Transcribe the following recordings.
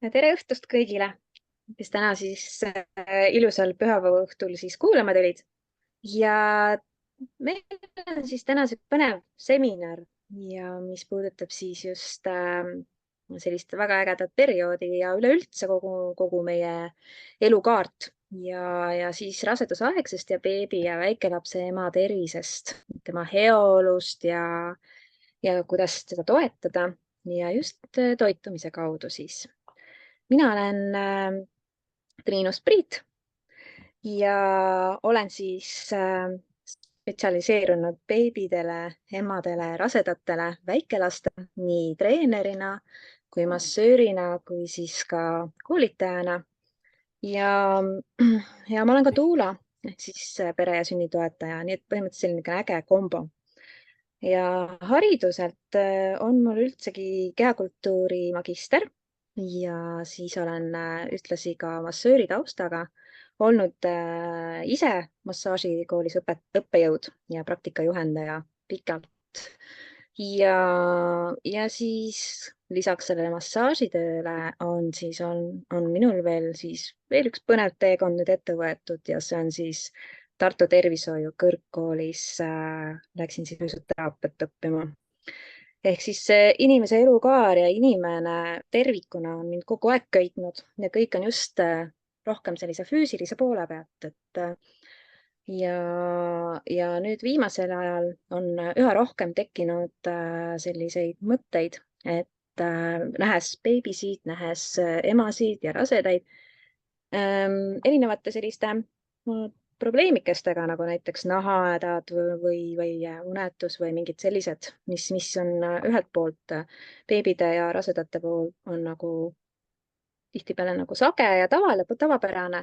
Tere õhtust kõigile, kes täna siis ilusal pühapäeva õhtul siis kuulama tulid. Ja meil on siis täna see põnev seminar ja mis puudutab siis just sellist väga ägedat perioodi ja üleüldse kogu meie elukaart ja siis rasedusaegsest ja beebi ja väikelapse ema tervisest, tema heaolust ja kuidas teda toetada ja just toitumise kaudu siis. Mina olen Triinus Priit ja olen siis spetsialiseerunud beebidele, emadele, rasedatele, väikelastele nii treenerina kui massöörina kui siis ka koolitajana. Ja ma olen ka duula ehk siis pere- ja sünnitoetaja, nii et põhimõtteliselt selline äge kombo. Ja hariduselt on mul üldsegi kehakultuuri magister ja siis olen ühtlasi ka massööri taustaga olnud ise massaažikoolis õppejõud ja praktikajuhendaja pikalt. Ja siis lisaks sellele massaažitööle on minul veel üks põnev teekond nüüd ette võetud ja see on siis Tartu Tervishoiu Kõrgkoolis läksin siis füsioteraapiat õppima. Ehk siis see inimese elukaar ja inimene tervikuna on mind kogu aeg köitnud ja kõik on just rohkem sellise füüsilise poole pealt, ja nüüd viimasel ajal on üha rohkem tekkinud selliseid mõtteid, et nähes beebisid, nähes emasid ja rasedaid erinevate selliste probleemikestega, nagu näiteks nahahädad või unetus või mingid sellised, mis on ühelt poolt beebide ja rasedate puhul on nagu tihtipeale nagu sage ja tavapärane,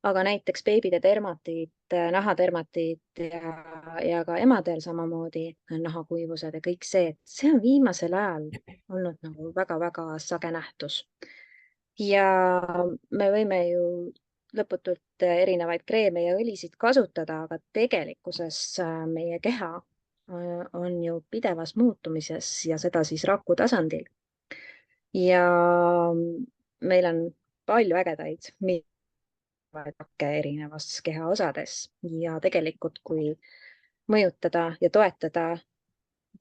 aga näiteks beebide dermatiit, nahadermatiit ja ka emadel samamoodi nahakuivused ja kõik see, et see on viimasel ajal olnud nagu väga-väga sage nähtus. Ja me võime ju lõputult erinevaid kreeme ja õlisid kasutada, aga tegelikkuses meie keha on ju pidevas muutumises ja seda siis raku tasandil. Ja meil on palju ägedaid rakke erinevas kehaosades ja tegelikult, kui mõjutada ja toetada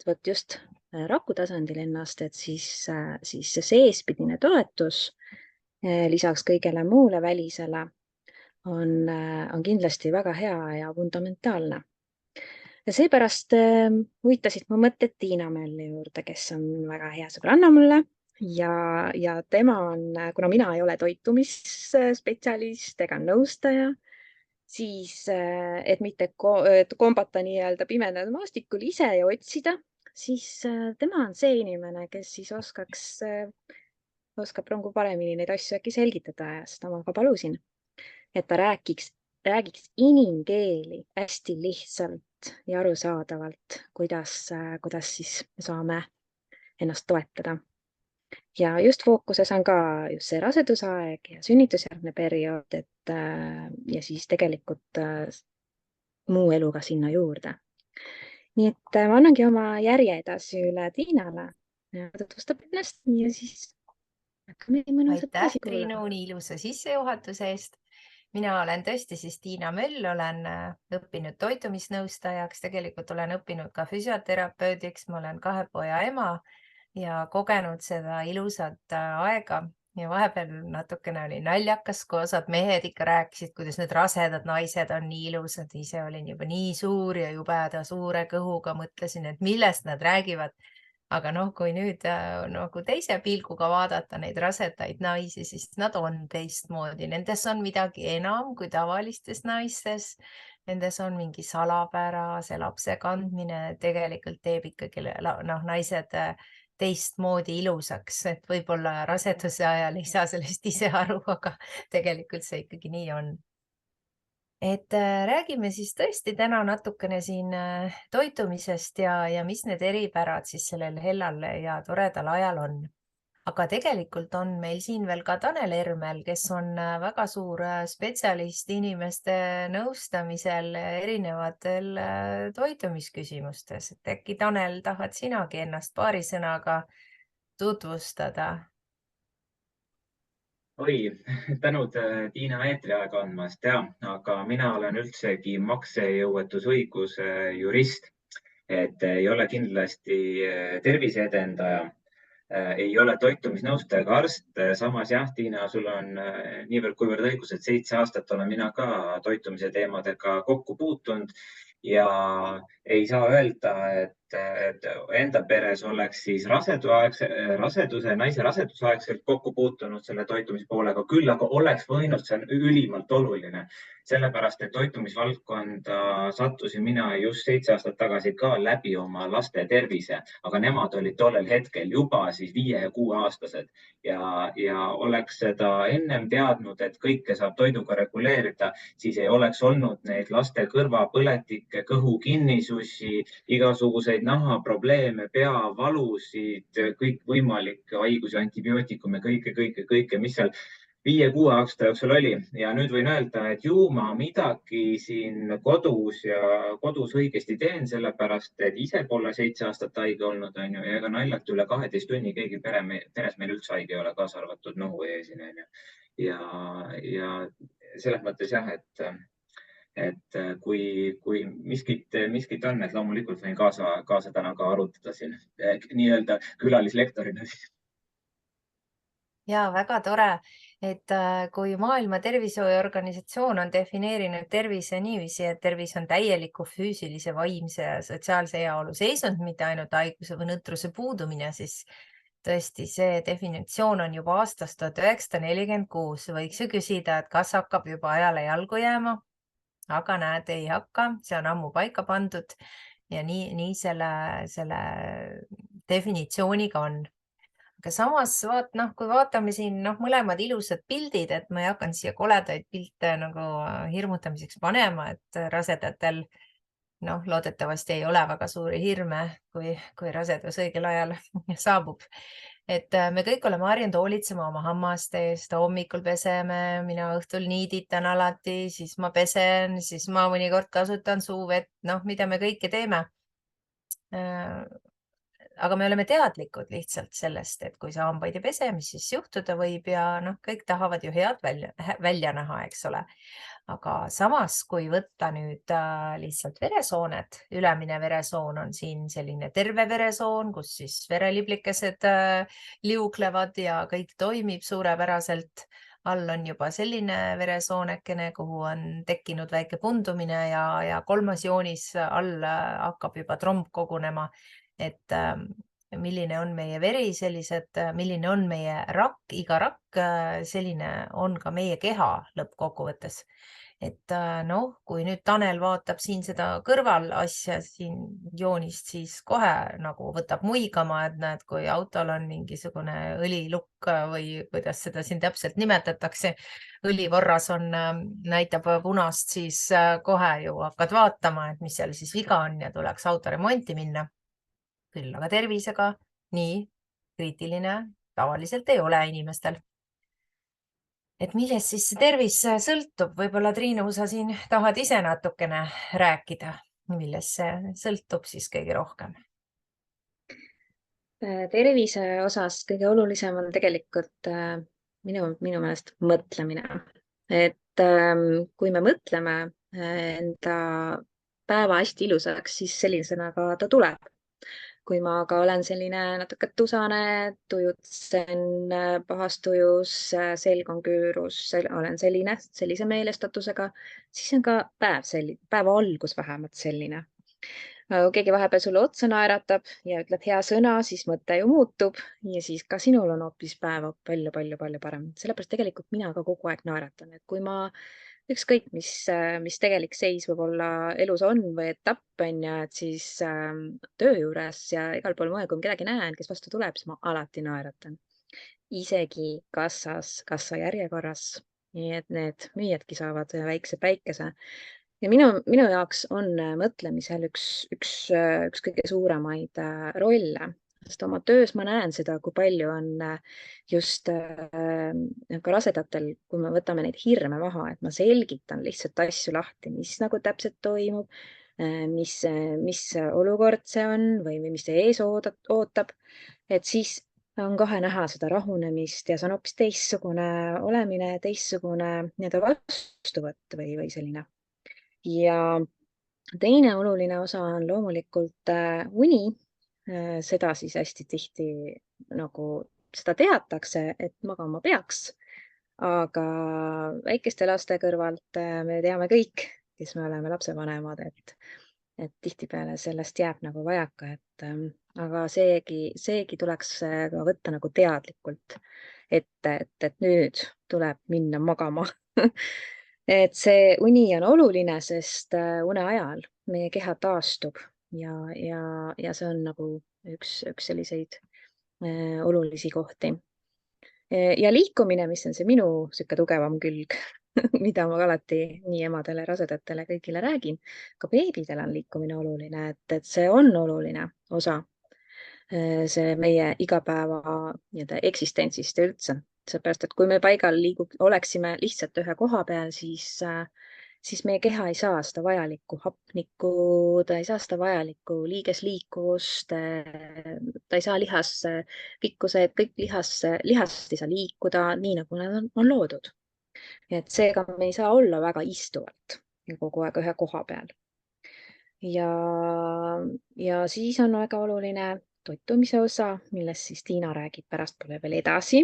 vot just raku tasandil ennast, et siis see seespidine toetus lisaks kõigele muule välisele on kindlasti väga hea ja fundamentaalne. Ja seepärast huvitasid mu mõtted Tiina Mölli juurde, kes on väga hea sõbranna mulle ja tema on, kuna mina ei ole toitumisspetsialist ega nõustaja, siis et mitte kombata nii-öelda pimedal maastikul ise ja otsida, siis tema on see inimene, kes siis oskab nagu paremini neid asju äkki selgitada ja seda ma ka palusin, et ta räägiks inimkeeli hästi lihtsalt ja arusaadavalt, kuidas siis me saame ennast toetada. Ja just fookuses on ka just see rasedusaeg ja sünnitusjärgne periood, ja siis tegelikult muu elu ka sinna juurde. Nii et ma annangi oma järje edasi üle Tiinale ja tutvustab ennast ja siis hakkame mõnusat Aitäh, asja Triinu, kuulama. nii ilusa sissejuhatuse eest. Mina olen tõesti siis Tiina Möll, olen õppinud toitumisnõustajaks, tegelikult olen õppinud ka füsioterapeudiks, ma olen 2 poja ema ja kogenud seda ilusat aega ja vahepeal natukene oli naljakas, kui osad mehed ikka rääkisid, kuidas need rasedad naised on nii ilusad, ise olin juba nii suur ja jubeda suure kõhuga, mõtlesin, et millest nad räägivad. Aga noh, kui nüüd nagu teise pilguga vaadata neid rasedaid naisi, siis nad on teistmoodi. Nendes on midagi enam kui tavalistes naistes. Nendes on mingi salapära, see lapse kandmine tegelikult teeb ikkagi naised teistmoodi ilusaks, et võib-olla raseduse ajal ei saa sellest ise aru, aga tegelikult see ikkagi nii on. Et räägime siis tõesti täna natukene siin toitumisest ja mis need eripärad siis sellel hellal ja toredal ajal on. Aga tegelikult on meil siin veel ka Tanel Ermel, kes on väga suur spetsialist inimeste nõustamisel erinevatel toitumisküsimustes. Et äkki, Tanel, tahad sinagi ennast paari sõnaga tutvustada? oi, tänud Tiina eetriaega andmast ja, aga mina olen üldsegi maksejõuetusõiguse jurist, et ei ole kindlasti tervise edendaja, ei ole toitumisnõustaja ega arst. Samas jah, Tiina, sul on niivõrd-kuivõrd õigus, et 7 aastat olen mina ka toitumise teemadega kokku puutunud ja ei saa öelda, et enda peres oleks siis naise raseduse aegselt kokku puutunud selle toitumishoolega, küll aga oleks võinud, see on ülimalt oluline, sellepärast et toitumisvaldkonda sattusin mina just 7 aastat tagasi ka läbi oma laste tervise, aga nemad olid tollel hetkel juba siis 5- ja 6-aastased ja oleks seda ennem teadnud, et kõike saab toiduga reguleerida, siis ei oleks olnud neid laste kõrvapõletikke, kõhukinnisusi, igasuguseid nahaprobleeme, peavalusid, kõikvõimalikke haigusi, antibiootikume, kõike, mis seal 5-6 aasta jooksul oli ja nüüd võin öelda, et ju ma midagi siin kodus õigesti teen, sellepärast et ise pole 7 aastat haige olnud, onju, ja ega naljalt üle 12 tunni keegi peres meil üldse haige ei ole, kaasa arvatud nohu eesin, onju. Ja selles mõttes jah, et kui miskit on, et loomulikult võin kaasa täna ka arutada siin nii-öelda külalislektorina. Ja väga tore, et kui Maailma Tervishoiuorganisatsioon on defineerinud tervise niiviisi, et tervis on täieliku füüsilise, vaimse ja sotsiaalse heaolu seisund, mitte ainult haiguse või nõtruse puudumine, siis tõesti see definitsioon on juba aastast 1946. Võiks ju küsida, et kas hakkab juba ajale jalgu jääma, aga näed, ei hakka, see on ammu paika pandud ja nii selle definitsiooniga on. Aga samas kui vaatame siin mõlemad ilusad pildid, et ma ei hakanud siia koledaid pilte nagu hirmutamiseks panema, et rasedatel loodetavasti ei ole väga suuri hirme, kui rasedus õigel ajal saabub. Et me kõik oleme harjunud hoolitsema oma hammaste eest, hommikul peseme, mina õhtul niiditan alati, siis ma pesen, siis ma mõnikord kasutan suuvett, mida me kõike teeme. Aga me oleme teadlikud lihtsalt sellest, et kui sa hambaid ei pese, mis siis juhtuda võib ja kõik tahavad ju head välja näha, eks ole. Aga samas, kui võtta nüüd lihtsalt veresooned, ülemine veresoon on siin selline terve veresoon, kus siis vereliblikesed liuglevad ja kõik toimib suurepäraselt. All on juba selline veresoonekene, kuhu on tekkinud väike pundumine ja kolmas joonis all hakkab juba tromb kogunema. Et milline on meie veri, milline on meie rakk, iga rakk, selline on ka meie keha lõppkokkuvõttes. Et kui nüüd Tanel vaatab siin seda kõrvalasja siin joonist, siis kohe nagu võtab muigama, et näed, kui autol on mingisugune õlilukk või kuidas seda siin täpselt nimetatakse, õlivorras on, näitab punast, siis kohe ju hakkad vaatama, et mis seal siis viga on ja tuleks autoremonti minna. Küll aga tervisega nii kriitiline tavaliselt ei ole inimestel. Et millest siis see tervis sõltub? Võib-olla Triinu, sa siin tahad ise natukene rääkida, millest see sõltub siis kõige rohkem? Tervise osas kõige olulisem on tegelikult minu meelest mõtlemine. Et kui me mõtleme enda päeva hästi ilusaks, siis sellisena ka ta tuleb. Kui ma aga olen selline natuke tusane, tujutsen pahas tujus, selg on küürus, olen sellise meelestatusega, siis on ka päeva algus vähemalt selline. Kui keegi vahepeal sulle otsa naeratab ja ütleb hea sõna, siis mõte ju muutub ja siis ka sinul on hoopis päeva palju-palju-palju parem. Sellepärast tegelikult mina ka kogu aeg naeratan, et kui ma ükskõik, mis tegelik seis võib-olla elus on või etapp on ja et siis töö juures ja igal pool mujal, kui ma kedagi näen, kes vastu tuleb, siis ma alati naeratan. Isegi kassa järjekorras. Nii et need müüjadki saavad väikse päikese. Ja minu jaoks on mõtlemisel üks kõige suuremaid rolle, sest oma töös ma näen seda, kui palju on just ka rasedatel, kui me võtame neid hirme maha, et ma selgitan lihtsalt asju lahti, mis nagu täpselt toimub, mis olukord see on või mis see ees ootab, et siis on kohe näha seda rahunemist ja see on hoopis teistsugune olemine, teistsugune nii-öelda vastuvõtt või selline. Ja teine oluline osa on loomulikult uni. Seda siis hästi tihti nagu seda teatakse, et magama peaks, aga väikeste laste kõrvalt me teame kõik, kes me oleme lapsevanemad, et tihtipeale sellest jääb nagu vajaka, aga seegi tuleks ka võtta nagu teadlikult ette, et nüüd tuleb minna magama. Et see uni on oluline, sest une ajal meie keha taastub ja see on nagu üks selliseid olulisi kohti. Ja liikumine, mis on see minu sihuke tugevam külg, mida ma alati nii emadele, rasedatele, kõigile räägin, ka beebidel on liikumine oluline, et see on oluline osa see meie igapäeva nii-öelda eksistentsist ja üldse. Seepärast, et kui me paigal oleksime lihtsalt ühe koha peal, siis meie keha ei saa seda vajalikku hapnikku, ta ei saa seda vajalikku liigesliikuvust, ta ei saa lihaspikkused, kõik lihast ei saa liikuda nii, nagu nad on loodud. Et seega me ei saa olla väga istuvalt ja kogu aeg ühe koha peal. Ja siis on väga oluline toitumise osa, millest siis Tiina räägib pärastpoole veel edasi.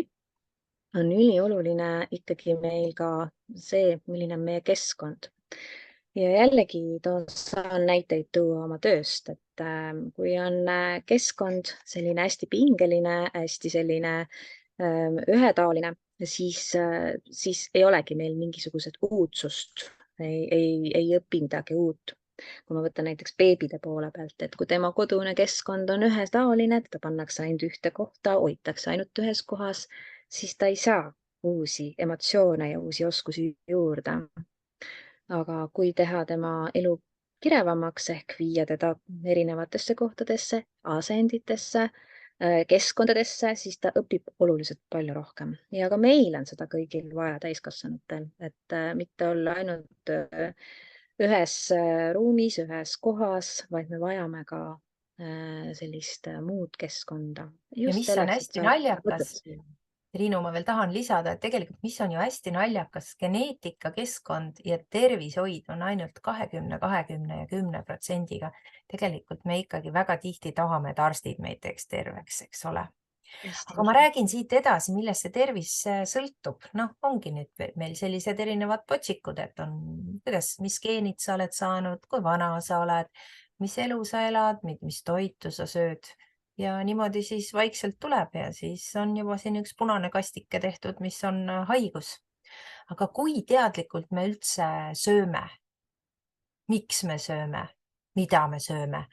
On ülioluline ikkagi meil ka see, milline on meie keskkond. Ja jällegi saan näiteid tuua oma tööst, et kui on keskkond selline hästi pingeline, hästi selline ühetaoline, siis ei olegi meil mingisugused uudsust, ei õpi midagi uut. Kui ma võtan näiteks beebide poole pealt, et kui tema kodune keskkond on ühetaoline, teda pannakse ainult ühte kohta, hoitakse ainult ühes kohas, siis ta ei saa uusi emotsioone ja uusi oskusi juurde. Aga kui teha tema elu kirevamaks ehk viia teda erinevatesse kohtadesse, asenditesse, keskkondadesse, siis ta õpib oluliselt palju rohkem. Ja ka meil on seda kõigil vaja täiskasvanutel, et mitte olla ainult ühes ruumis, ühes kohas, vaid me vajame ka sellist muud keskkonda. Ja mis on hästi naljakas, Triinu, ma veel tahan lisada, et tegelikult mis on ju hästi naljakas, geneetika, keskkond ja tervishoid on ainult 20, 20 ja 10%-ga. Tegelikult me ikkagi väga tihti tahame, et arstid meid teeks terveks, eks ole. Aga ma räägin siit edasi, millest see tervis sõltub. Noh, ongi nüüd meil sellised erinevad potsikud, et on, mis geenid sa oled saanud, kui vana sa oled, mis elu sa elad, mis toitu sa sööd. Ja niimoodi siis vaikselt tuleb ja siis on juba siin üks punane kastike tehtud, mis on haigus. Aga kui teadlikult me üldse sööme? Miks me sööme? Mida me sööme?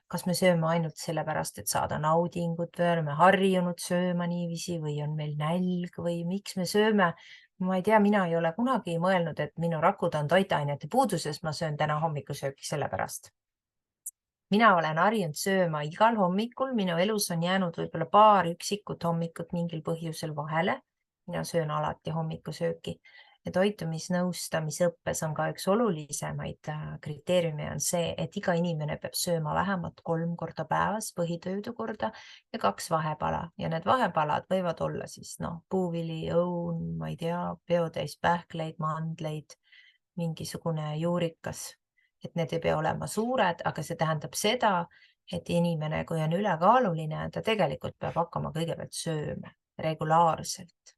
Kas me sööme ainult sellepärast, et saada naudingut või oleme harjunud sööma niiviisi või on meil nälg või miks me sööme? Ma ei tea, mina ei ole kunagi mõelnud, et minu rakud on toitainete puuduses, ma söön täna hommikusööki sellepärast. Mina olen harjunud sööma igal hommikul, minu elus on jäänud võib-olla paar üksikut hommikut mingil põhjusel vahele. Mina söön alati hommikusööki ja toitumisnõustamisõppes on ka üks olulisemaid kriteeriumi on see, et iga inimene peab sööma vähemalt 3 korda päevas põhitöödu korda ja 2 vahepala. Ja need vahepalad võivad olla siis puuvili, õun, ma ei tea, peotäis pähkleid, mandleid, mingisugune juurikas. Et need ei pea olema suured, aga see tähendab seda, et inimene, kui on ülekaaluline, ta tegelikult peab hakkama kõigepealt sööma regulaarselt.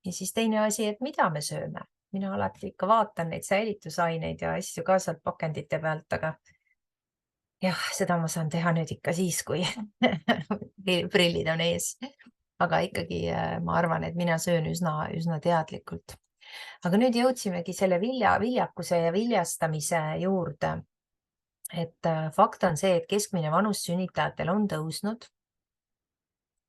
Ja siis teine asi, et mida me sööme. Mina alati ikka vaatan neid säilitusaineid ja asju ka sealt pakendite pealt, aga jah, seda ma saan teha nüüd ikka siis, kui prillid on ees. Aga ikkagi ma arvan, et mina söön üsna teadlikult. Aga nüüd jõudsimegi selle viljakuse ja viljastamise juurde. Et fakt on see, et keskmine vanus sünnitajatel on tõusnud.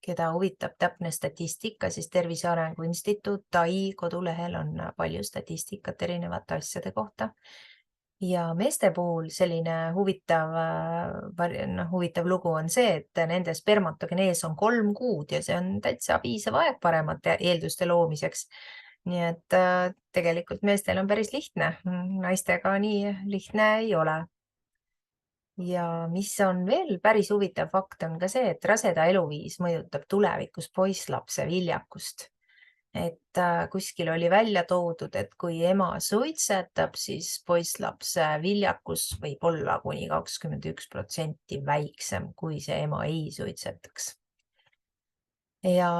Keda huvitab täpne statistika, siis Tervise Arengu Instituut TAI kodulehel on palju statistikat erinevate asjade kohta. Ja meeste puhul selline huvitav lugu on see, et nende spermatogenees on 3 kuud ja see on täitsa piisav aeg paremate eelduste loomiseks. Nii et tegelikult meestel on päris lihtne, naistega nii lihtne ei ole. Ja mis on veel päris huvitav fakt on ka see, et raseda eluviis mõjutab tulevikus poisslapse viljakust. Et kuskil oli välja toodud, et kui ema suitsetab, siis poisslapse viljakus võib olla kuni 21% väiksem, kui see ema ei suitsetaks. Ja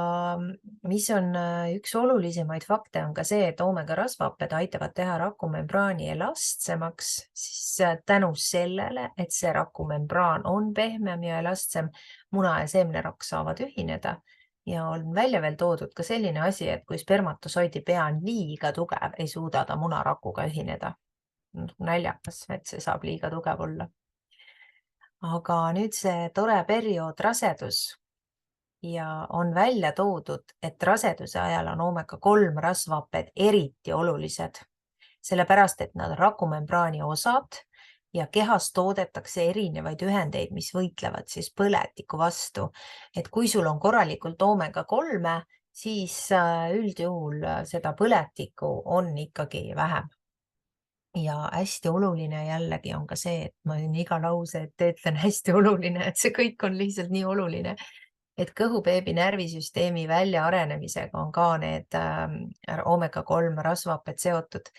mis on üks olulisemaid fakte on ka see, et oomega rasvhapped aitavad teha rakumembraani elastsemaks, siis tänu sellele, et see rakumembraan on pehmem ja elastsem, muna ja seemnerakk saavad ühineda. Ja on välja veel toodud ka selline asi, et kui spermatosoidi pea on liiga tugev, ei suuda ta munarakuga ühineda. Naljakas, et see saab liiga tugev olla. Aga nüüd see tore periood rasedus. Ja on välja toodud, et raseduse ajal on oomega-3 rasvhapped eriti olulised, sellepärast et nad on rakumembraani osad ja kehas toodetakse erinevaid ühendeid, mis võitlevad siis põletiku vastu. Et kui sul on korralikult oomega-3, siis üldjuhul seda põletikku on ikkagi vähem. Ja hästi oluline jällegi on ka see, et ma iga lause, et ütlen hästi oluline, et see kõik on lihtsalt nii oluline, et kõhubeebi närvisüsteemi väljaarenemisega on ka need oomega-3 rasvhapped seotud.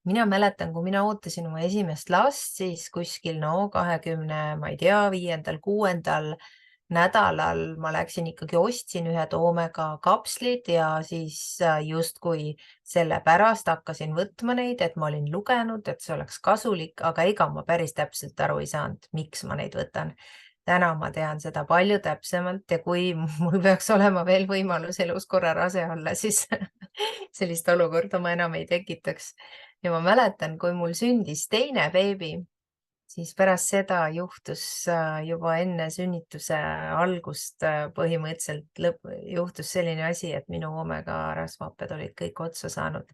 Mina mäletan, kui mina ootasin oma esimest last, siis kuskil 20, ma ei tea, 5., 6. nädalal ma läksin ikkagi ostsin ühed oomega kapslid ja siis justkui sellepärast hakkasin võtma neid, et ma olin lugenud, et see oleks kasulik, aga ega ma päris täpselt aru ei saanud, miks ma neid võtan. Täna ma tean seda palju täpsemalt ja kui mul peaks olema veel võimalus elus korra rase olla, siis sellist olukorda ma enam ei tekitaks. Ja ma mäletan, kui mul sündis teine beebi, siis pärast seda juhtus juba enne sünnituse algust põhimõtteliselt juhtus selline asi, et minu oomega rasvhapped olid kõik otsa saanud.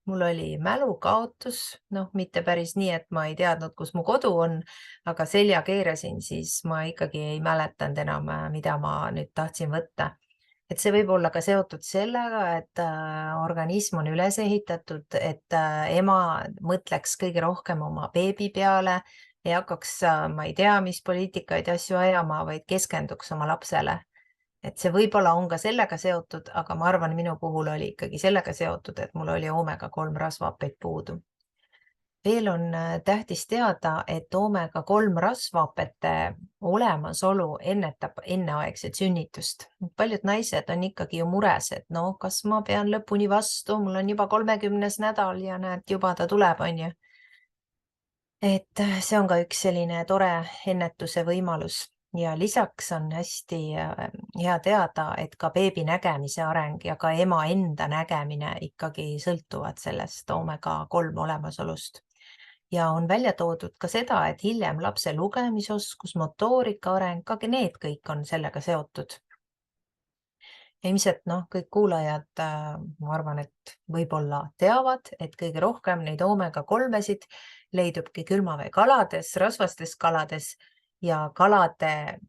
Mul oli mälukaotus, mitte päris nii, et ma ei teadnud, kus mu kodu on, aga selja keerasin, siis ma ikkagi ei mäletanud enam, mida ma nüüd tahtsin võtta. Et see võib olla ka seotud sellega, et organism on üles ehitatud, et ema mõtleks kõige rohkem oma beebi peale, ei hakkaks, ma ei tea, mis poliitikaid ja asju ajama, vaid keskenduks oma lapsele. Et see võib-olla on ka sellega seotud, aga ma arvan, minu puhul oli ikkagi sellega seotud, et mul oli oomega-3 rasvhappeid puudu. Veel on tähtis teada, et oomega-3 rasvhappete olemasolu ennetab enneaegset sünnitust. Paljud naised on ikkagi ju mures, et kas ma pean lõpuni vastu, mul on juba 30. nädal ja näed, juba ta tuleb, on ju. Et see on ka üks selline tore ennetuse võimalus. Ja lisaks on hästi hea teada, et ka beebi nägemise areng ja ka ema enda nägemine ikkagi sõltuvad sellest oomega-3 olemasolust. Ja on välja toodud ka seda, et hiljem lapse lugemisoskus, motoorika areng, ka need kõik on sellega seotud. Ja ilmselt kõik kuulajad, ma arvan, et võib-olla teavad, et kõige rohkem neid oomega-3-sid leidubki külmaveekalades, rasvastes kalades ja kalade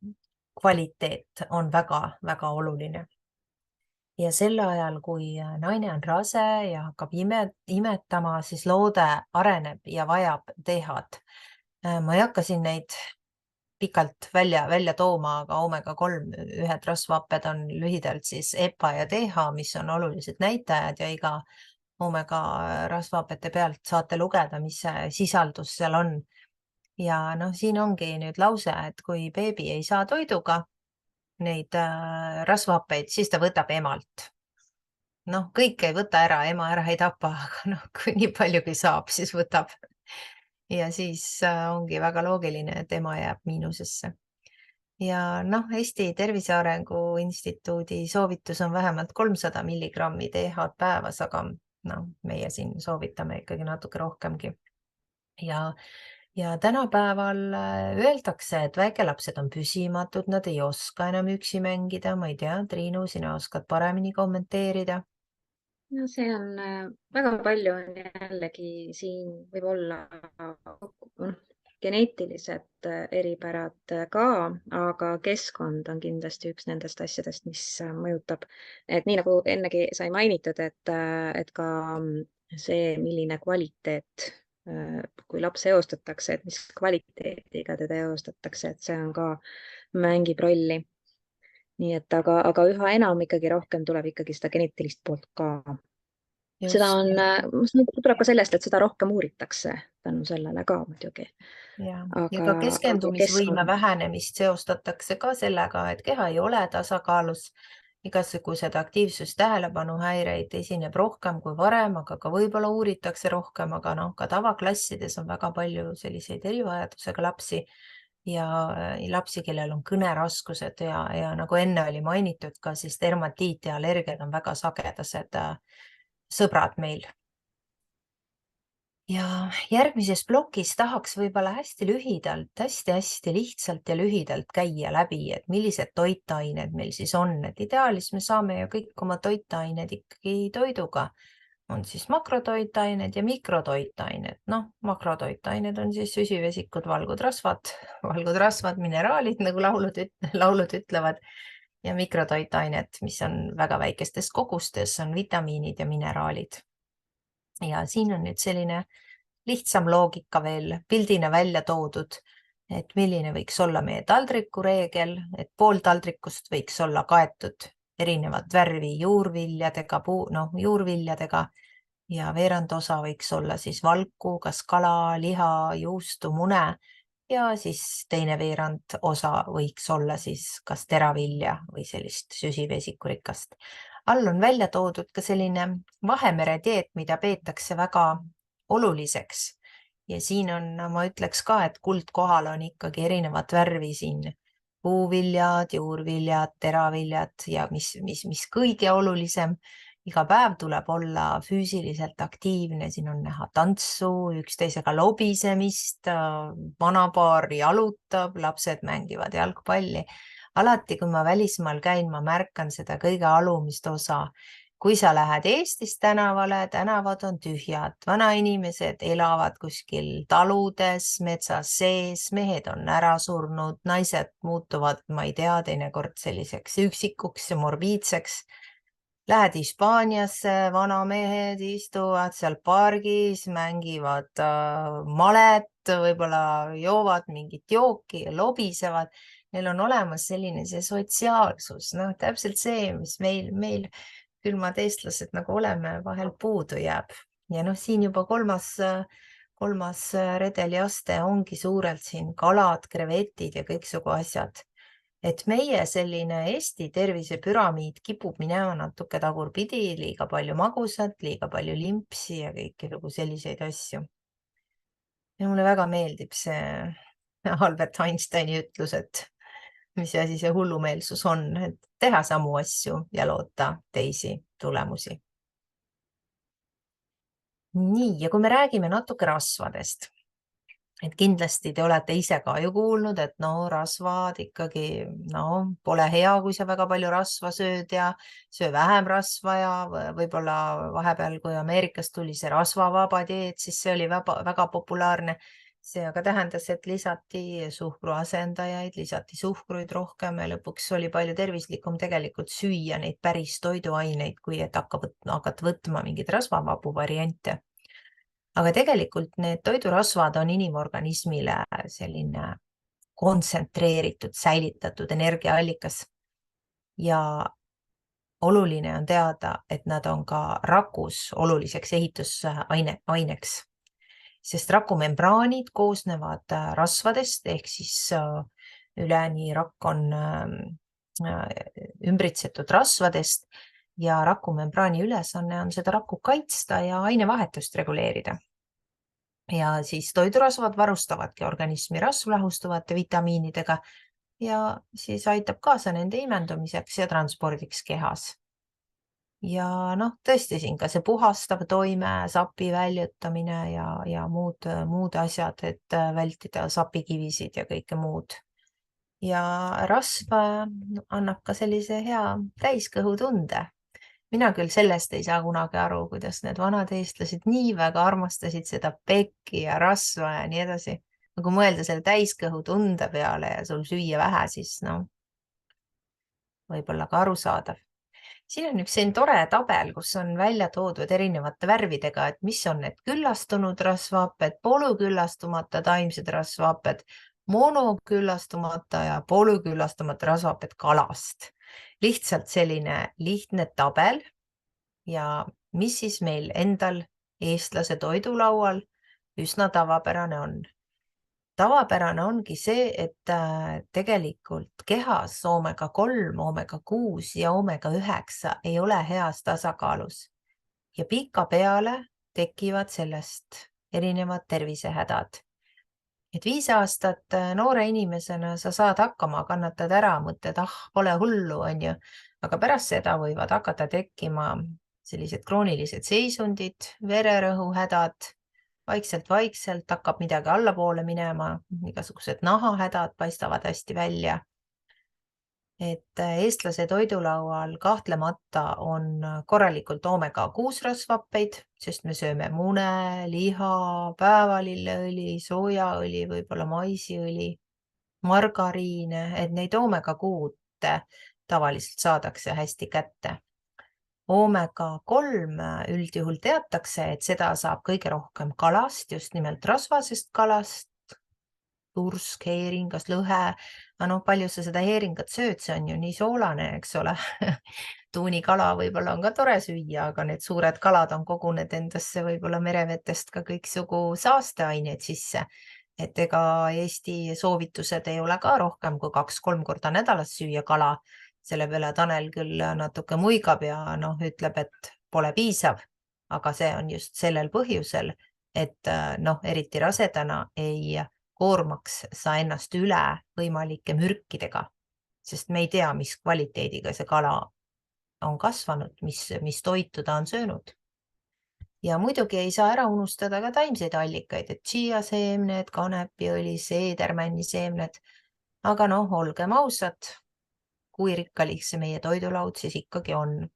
kvaliteet on väga-väga oluline. Ja sel ajal, kui naine on rase ja hakkab imetama, siis loode areneb ja vajab DH-d. Ma ei hakka siin neid pikalt välja tooma, aga oomega-3 ühed rasvhapped on lühidalt siis EPA ja DH, mis on olulised näitajad ja iga oomega rasvhappete pealt saate lugeda, mis see sisaldus seal on. Ja siin ongi nüüd lause, et kui beebi ei saa toiduga neid rasvhappeid, siis ta võtab emalt. Kõik ei võta ära, ema ära ei tapa, aga kui nii palju kui saab, siis võtab. Ja siis ongi väga loogiline, et ema jääb miinusesse. Ja Eesti Tervise Arengu Instituudi soovitus on vähemalt 300 milligrammi DH-d päevas, aga meie siin soovitame ikkagi natuke rohkemgi. Ja tänapäeval öeldakse, et väikelapsed on püsimatud, nad ei oska enam üksi mängida. Ma ei tea, Triinu, sina oskad paremini kommenteerida. No see on väga palju on jällegi siin võib olla geneetilised eripärad ka, aga keskkond on kindlasti üks nendest asjadest, mis mõjutab. Et nii nagu ennegi sai mainitud, et ka see, milline kvaliteet kui laps eostatakse, et mis kvaliteediga teda eostatakse, et see on ka, mängib rolli. Nii et aga üha enam ikkagi rohkem tuleb ikkagi seda geneetilist poolt ka. Seda Just. on, see tuleb ka sellest, et seda rohkem uuritakse tänu sellele ka muidugi. Ja Aga ka keskendumisvõime keskkond, vähenemist seostatakse ka sellega, et keha ei ole tasakaalus. Igasugused aktiivsus, tähelepanuhäireid esineb rohkem kui varem, aga ka võib-olla uuritakse rohkem, aga noh, ka tavaklassides on väga palju selliseid erivajadusega lapsi ja lapsi, kellel on kõneraskused ja nagu enne oli mainitud ka, siis dermatiit ja allergiad on väga sagedased sõbrad meil. Ja järgmises plokis tahaks võib-olla hästi lühidalt, hästi lihtsalt ja lühidalt käia läbi, et millised toitained meil siis on, et ideaalis me saame ju kõik oma toitained ikkagi toiduga. On siis makrotoitained ja mikrotoitained. Noh, makrotoitained on siis süsivesikud, valgudrasvad, mineraalid, nagu laulud ütlevad, ja mikrotoitained, mis on väga väikestes kogustes, on vitamiinid ja mineraalid. Ja siin on nüüd selline lihtsam loogika veel pildina välja toodud, et milline võiks olla meie taldriku reegel, et pool taldrikust võiks olla kaetud erinevat värvi juurviljadega, juurviljadega ja veerand osa võiks olla siis valku, kas kala, liha, juustu, mune ja siis teine veerand osa võiks olla siis kas teravilja või sellist süsivesikurikast. All on välja toodud ka selline Vahemere dieet, mida peetakse väga oluliseks. Ja siin on, ma ütleks ka, et kuldkohal on ikkagi erinevat värvi siin. Puuviljad, juurviljad, teraviljad ja mis kõige olulisem, iga päev tuleb olla füüsiliselt aktiivne, siin on näha tantsu, üksteisega lobisemist, vanapaar jalutab, lapsed mängivad jalgpalli. Alati, kui ma välismaal käin, ma märkan seda kõige alumist osa. Kui sa lähed Eestis tänavale, tänavad on tühjad, vanainimesed elavad kuskil taludes, metsas sees, mehed on ära surnud, naised muutuvad, ma ei tea, teinekord selliseks üksikuks ja morbiidseks. Lähed Hispaaniasse, vanamehed istuvad seal pargis, mängivad malet, võib-olla joovad mingit jooki ja lobisevad. Neil on olemas selline see sotsiaalsus, täpselt see, mis meil külmad eestlased nagu oleme, vahel puudu jääb. Ja siin juba kolmas redeli aste ongi suurelt siin kalad, krevetid ja kõiksugu asjad. Et meie selline Eesti tervisepüramiid kipub minema natuke tagurpidi, liiga palju magusat, liiga palju limpsi ja kõiki selliseid asju. Ja mulle väga meeldib see Albert Einsteini ütlus, et mis asi see hullumeelsus on, et teha samu asju ja loota teisi tulemusi. Nii, ja kui me räägime natuke rasvadest, et kindlasti te olete ise ka ju kuulnud, et rasvad ikkagi, pole hea, kui sa väga palju rasva sööd ja söö vähem rasva ja võib-olla vahepeal, kui Ameerikast tuli see rasvavaba dieet, siis see oli väga populaarne. See aga tähendas, et lisati suhkruasendajaid, lisati suhkruid rohkem ja lõpuks oli palju tervislikum tegelikult süüa neid päris toiduaineid, kui et hakata võtma mingeid rasvavabu variante. Aga tegelikult need toidurasvad on inimorganismile selline kontsentreeritud, säilitatud energiaallikas. Ja oluline on teada, et nad on ka rakus oluliseks ehitusaineks. Sest rakumembraanid koosnevad rasvadest, ehk siis üleni rakk on ümbritsetud rasvadest ja rakumembraani ülesanne on seda rakku kaitsta ja ainevahetust reguleerida. Ja siis toidurasvad varustavadki organismi rasvlahustuvate vitamiinidega ja siis aitab kaasa nende imendumiseks ja transpordiks kehas. Ja tõesti siin ka see puhastav toime, sapi väljutamine ja muud asjad, et vältida sapikivisid ja kõike muud. Ja rasv annab ka sellise hea täiskõhutunde. Mina küll sellest ei saa kunagi aru, kuidas need vanad eestlased nii väga armastasid seda pekki ja rasva ja nii edasi. Kui mõelda selle täiskõhutunde peale ja sul süüa vähe, siis võib-olla ka arusaadav. siin on üks selline tore tabel, kus on välja toodud erinevate värvidega, et mis on need küllastunud rasvhapped, polüküllastumata taimsed rasvhapped, monoküllastumata ja polüküllastumata rasvhapped kalast. Lihtsalt selline lihtne tabel ja mis siis meil endal eestlase toidulaual üsna tavapärane on. Tavapärane ongi see, et tegelikult kehas oomega-3, oomega-6 ja oomega-9 ei ole heas tasakaalus ja pikapeale tekivad sellest erinevad tervisehädad. Et 5 aastat noore inimesena sa saad hakkama, kannatad ära, mõtled, pole hullu, on ju, aga pärast seda võivad hakata tekkima sellised kroonilised seisundid, vererõhuhädad, vaikselt hakkab midagi allapoole minema, igasugused nahahädad paistavad hästi välja. Et eestlase toidulaual kahtlemata on korralikult oomega-6 rasvhappeid, sest me sööme mune, liha, päevalilleõli, soojaõli, võib-olla maisiõli, margariine, et neid oomega-6 tavaliselt saadakse hästi kätte. Oomega-3 üldjuhul teatakse, et seda saab kõige rohkem kalast, just nimelt rasvasest kalast, tursk, heeringas, lõhe. Palju sa seda heeringat sööd, see on ju nii soolane, eks ole. Tuunikala võib-olla on ka tore süüa, aga need suured kalad on kogunud endasse võib-olla merevetest ka kõiksugu saasteaineid sisse. Et ega Eesti soovitused ei ole ka rohkem kui 2-3 korda nädalas süüa kala. Selle peale Tanel küll natuke muigab ja ütleb, et pole piisav, aga see on just sellel põhjusel, et eriti rasedana ei koormaks sa ennast üle võimalike mürkidega, sest me ei tea, mis kvaliteediga see kala on kasvanud, mis toitu ta on söönud. Ja muidugi ei saa ära unustada ka taimseid allikaid, et chia-seemned, kanepiõli, seedermänniseemned, aga olgem ausad, kui rikkalik see meie toidulaud siis ikkagi on.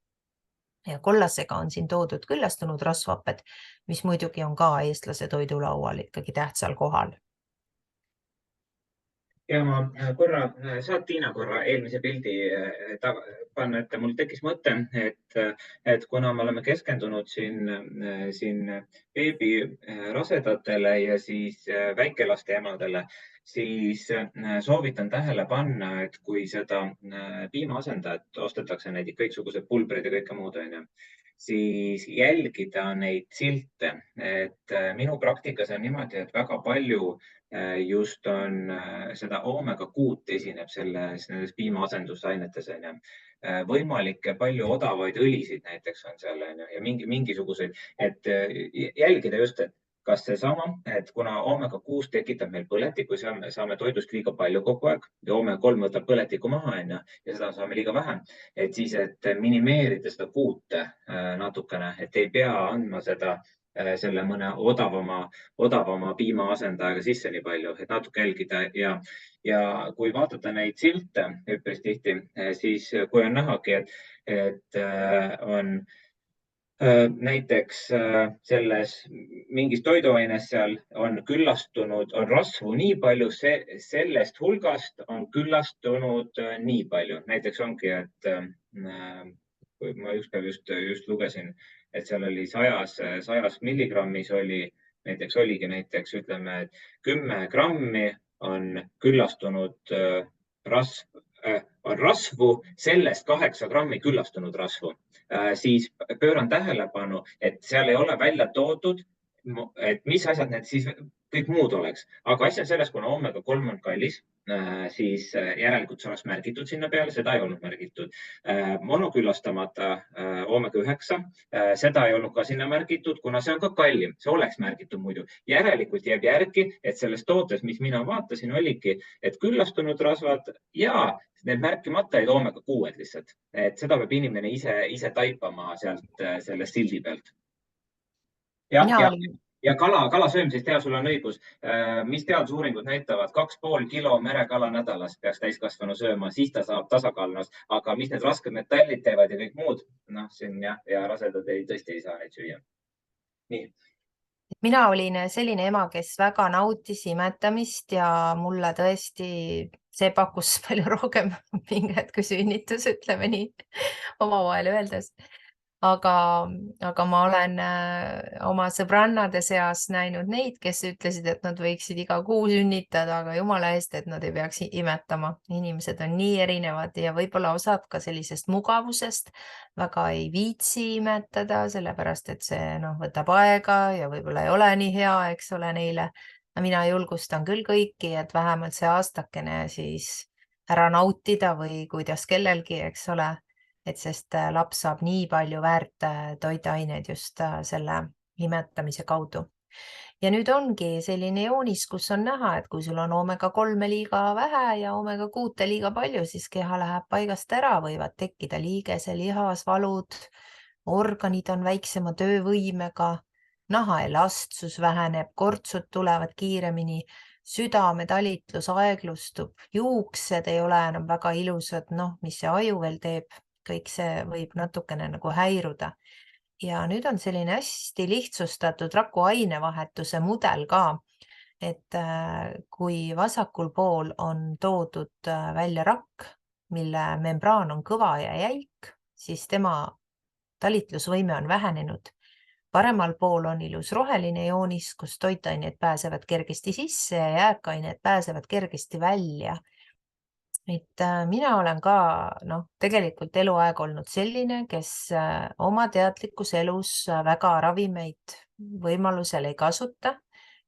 Ja kollasega on siin toodud küllastunud rasvhapped, mis muidugi on ka eestlase toidulaual ikkagi tähtsal kohal. Ja ma saad Tiina korra eelmise pildi panna ette. Mul tekkis mõte, et kuna me oleme keskendunud siin beebi rasedatele ja siis väikelaste emadele, siis soovitan tähele panna, et kui seda piimaasendajat ostetakse, neid kõiksugused pulbrid ja kõike muud, siis jälgida neid silte. Et minu praktikas on niimoodi, et väga palju just on seda oomega-6 esineb nendes piimaasendusainetes. Võimalikke palju odavaid õlisid näiteks on seal ja mingisuguseid, et jälgida just, et kas seesama, et kuna oomega-6 tekitab meil põletikku, seal me saame toidust liiga palju kogu aeg ja oomega-3 võtab põletikku maha ja seda saame liiga vähe, et siis, et minimeerida seda 6 natukene, et ei pea andma selle mõne odavama piimaasendajaga sisse nii palju, et natuke jälgida ja kui vaadata neid silte üpris tihti, siis kui on nähagi, et on näiteks selles mingis toiduaines seal on küllastunud, on rasvu nii palju, sellest hulgast on küllastunud nii palju. Näiteks ongi, et ma ükspäev just lugesin, et seal oli 100 milligrammis oligi näiteks, ütleme, et 10 grammi on küllastunud rasvu, sellest 8 grammi küllastunud rasvu. Siis pööran tähelepanu, et seal ei ole välja toodud, et mis asjad need siis kõik muud oleks. Aga asja selles, kuna oomega-3 on kallis, siis järelikult see oleks märgitud sinna peale, seda ei olnud märgitud. Monoküllastamata oomega-9, seda ei olnud ka sinna märgitud, kuna see on ka kallim, see oleks märgitud muidu. Järelikult jääb järgi, et selles tootes, mis mina vaatasin, oligi, et küllastunud rasvad ja need märkimata jäid oomega-6 lihtsalt. Et seda peab inimene ise taipama sealt sellest sildi pealt. Ja kala söömisest, sul on õigus. Mis teadusuuringud näitavad, 2,5 kilo merekala nädalas peaks täiskasvanu sööma, siis ta saab tasakaalunast. Aga mis need raskemetallid teevad ja kõik muud, siin ja rasedad tõesti ei saa neid süüa. Nii. Mina olin selline ema, kes väga nautis imetamist ja mulle tõesti see pakkus palju rohkem pinget kui sünnitus, ütleme nii, omavahel öeldes. Aga ma olen oma sõbrannade seas näinud neid, kes ütlesid, et nad võiksid iga kuu sünnitada, aga jumala eest, et nad ei peaks imetama. Inimesed on nii erinevad ja võib-olla osad ka sellisest mugavusest väga ei viitsi imetada, sellepärast et see võtab aega ja võib-olla ei ole nii hea, eks ole, neile. Mina julgustan küll kõiki, et vähemalt see aastakene siis ära nautida või kuidas kellelgi, eks ole, et sest laps saab nii palju väärt toiduaineid just selle imetamise kaudu. Ja nüüd ongi selline joonis, kus on näha, et kui sul on oomega-3 liiga vähe ja oomega-6 liiga palju, siis keha läheb paigast ära, võivad tekkida liigese, lihasvalud, organid on väiksema töövõimega, naha elastsus väheneb, kortsud tulevad kiiremini, südametalitlus aeglustub, juuksed ei ole enam väga ilusad, mis see aju veel teeb, kõik see võib natukene nagu häiruda. Ja nüüd on selline hästi lihtsustatud raku ainevahetuse mudel ka, et kui vasakul pool on toodud välja rakk, mille membraan on kõva ja jäik, siis tema talitlusvõime on vähenenud. Paremal pool on ilus roheline joonis, kus toitained pääsevad kergesti sisse ja jääkained pääsevad kergesti välja. Et mina olen ka tegelikult eluaeg olnud selline, kes oma teadlikus elus väga ravimeid võimalusel ei kasuta.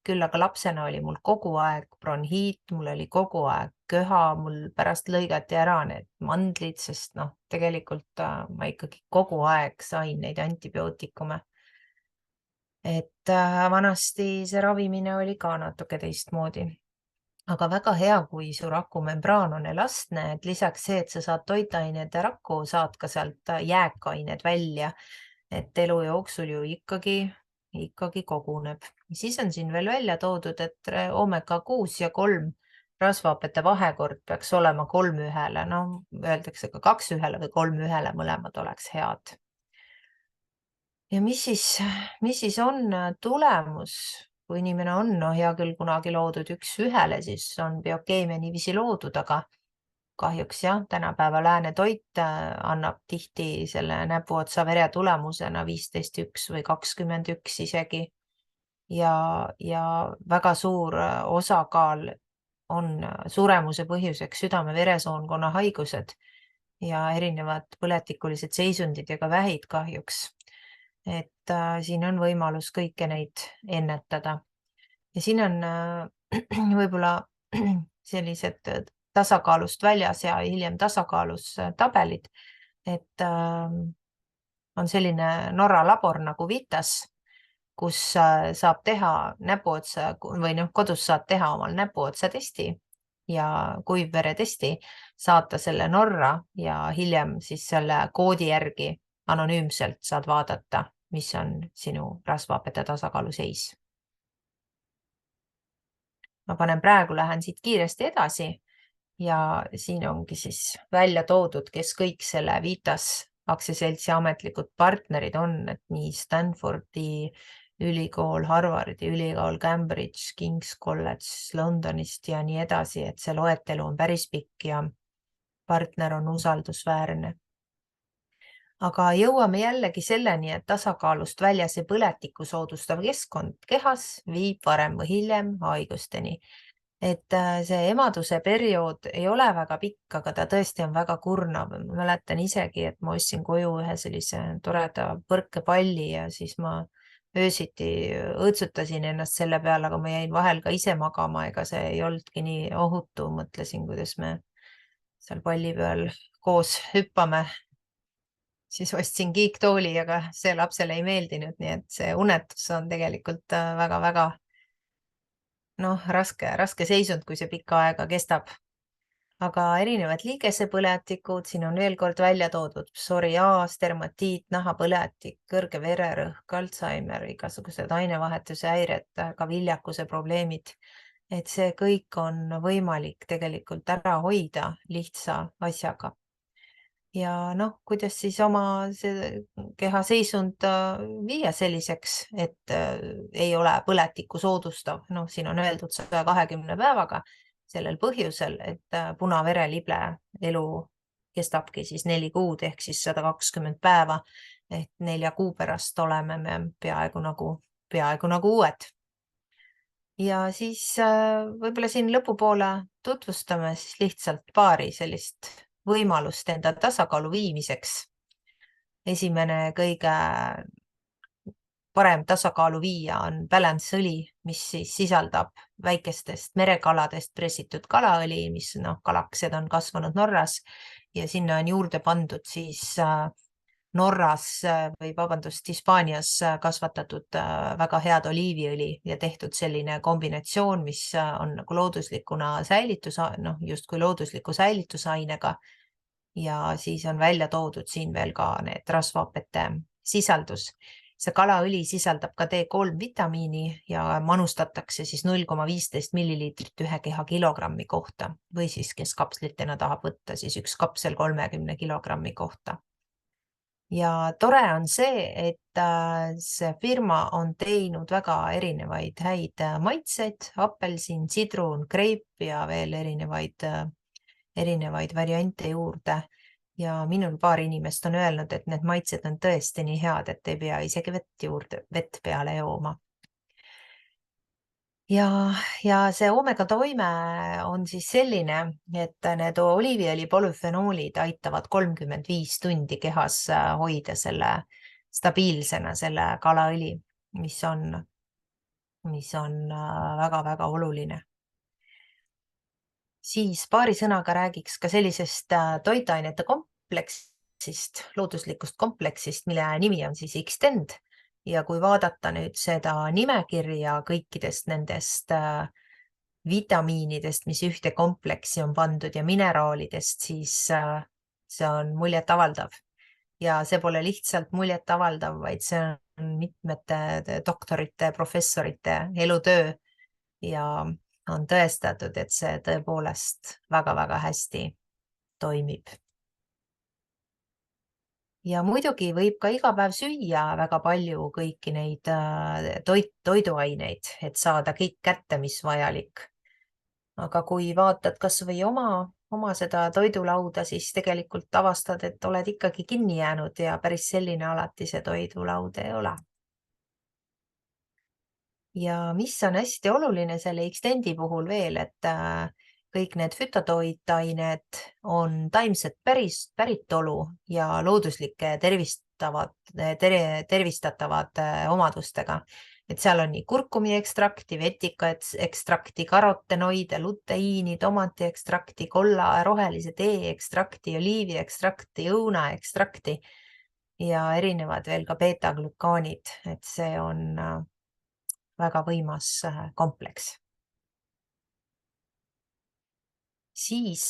Küll aga lapsena oli mul kogu aeg bronhiit, mul oli kogu aeg köha, mul pärast lõigati ära need mandlid, sest tegelikult ma ikkagi kogu aeg sain neid antibiootikume. Et vanasti see ravimine oli ka natuke teistmoodi. Aga väga hea, kui su rakumembraan on elastne, et lisaks see, et sa saad toitained ja rakku, saad ka sealt jääkained välja, et elu jooksul ju ikkagi koguneb. Siis on siin veel välja toodud, et omega-6 ja 3 rasvhapete vahekord peaks olema 3:1, öeldakse ka 2:1 või 3:1, mõlemad oleks head. Ja mis siis on tulemus? Kui inimene on, hea küll, kunagi loodud 1:1, siis on biokeemia niiviisi loodud, aga kahjuks jah, tänapäeva lääne toit annab tihti selle näpuotsa vere tulemusena 15:1 või 20:1 isegi. Ja väga suur osakaal on suremuse põhjuseks südame-veresoonkonna haigused ja erinevad põletikulised seisundid ja ka vähid kahjuks. Et siin on võimalus kõike neid ennetada. Ja siin on võib-olla sellised tasakaalust väljas ja hiljem tasakaalus tabelid, et on selline Norra labor nagu Vitas, kus saab teha näpuotsa või kodus saad teha omal näpuotsa testi ja kuivveretesti, saata selle Norra ja hiljem siis selle koodi järgi anonüümselt saad vaadata, mis on sinu rasvhapete tasakaalu seis. Ma lähen siit kiiresti edasi ja siin ongi siis välja toodud, kes kõik selle Vitas aktsiaseltsi ametlikud partnerid on, et nii Stanfordi ülikool, Harvardi ülikool, Cambridge, King's College Londonist ja nii edasi, et see loetelu on päris pikk ja partner on usaldusväärne. Aga jõuame jällegi selleni, et tasakaalust väljas ja põletikku soodustav keskkond kehas viib varem või hiljem haigusteni. Et see emaduse periood ei ole väga pikk, aga ta tõesti on väga kurnav. Ma mäletan isegi, et ma ostsin koju ühe sellise toreda põrkepalli ja siis ma öösiti õõtsutasin ennast selle peale, aga ma jäin vahel ka ise magama, ega see ei olnudki nii ohutu. Mõtlesin, kuidas me seal palli peal koos hüppame. Siis ostsin kiiktooli, aga see lapsele ei meeldinud, nii et see unetus on tegelikult väga-väga raske seisund, kui see pikka aega kestab. Aga erinevad liigesepõletikud, siin on veel kord välja toodud psoriaas, dermatiit, nahapõletik, kõrge vererõhk, Alzheimer, igasugused ainevahetuse häired, ka viljakuse probleemid. Et see kõik on võimalik tegelikult ära hoida lihtsa asjaga. ja noh, kuidas siis oma see keha seisund viia selliseks, et ei ole põletikku soodustav. Noh, siin on öeldud 120 päevaga sellel põhjusel, et punaverelible elu kestabki siis 4 kuud ehk siis 120 päeva. Ehk 4 kuu pärast oleme me peaaegu nagu uued. Ja siis võib-olla siin lõpupoole tutvustame siis lihtsalt paari sellist võimalust enda tasakaalu viimiseks. Esimene kõige parem tasakaalu viia on balance õli, mis siis sisaldab väikestest merekaladest pressitud kalaõli, mis kalaksed on kasvanud Norras ja sinna on juurde pandud siis Norras või Hispaanias kasvatatud väga head oliiviõli ja tehtud selline kombinatsioon, mis on nagu looduslikuna justkui loodusliku säilitusainega. Ja siis on välja toodud siin veel ka need rasvhappete sisaldus. See kalaõli sisaldab ka D3 vitamiini ja manustatakse siis 0,15 milliliitrit 1 kehakilogrammi kohta või siis kes kapslitena tahab võtta, siis 1 kapsel 30 kilogrammi kohta. Ja tore on see, et see firma on teinud väga erinevaid häid maitseid, apelsin, sidrun, greip ja veel erinevaid variante juurde. Ja minul paar inimest on öelnud, et need maitsed on tõesti nii head, et ei pea isegi vett peale jooma. Ja see omega toime on siis selline, et need oliiviõli polüfenoolid aitavad 35 tundi kehas hoida selle stabiilsena, selle kalaõli, mis on väga-väga oluline. Siis paari sõnaga räägiks ka sellisest toitainete kompleksist, looduslikust kompleksist, mille nimi on siis Extend. Ja kui vaadata nüüd seda nimekirja kõikidest nendest vitamiinidest, mis ühte kompleksi on pandud ja mineraalidest, siis see on muljetavaldav. Ja see pole lihtsalt muljetavaldav, vaid see on mitmete doktorite, professorite elutöö ja on tõestatud, et see tõepoolest väga-väga hästi toimib. Ja muidugi võib ka iga päev süüa väga palju kõiki neid toiduaineid, et saada kõik kätte, mis vajalik. Aga kui vaatad kas või oma seda toidulauda, siis tegelikult avastad, et oled ikkagi kinni jäänud ja päris selline alati see toidulaud ei ole. Ja mis on hästi oluline selle Extendi puhul veel, et kõik need fütotoitained on taimset päritolu ja looduslike tervistatavad omadustega. Et seal on nii kurkumi ekstrakti, vetika ekstrakti, karotenoide, luteiini, tomati ekstrakti, kolla, rohelise tee ekstrakti, oliivi ekstrakti, õuna ekstrakti ja erinevad veel ka beta-glükaanid, et see on väga võimas kompleks. Siis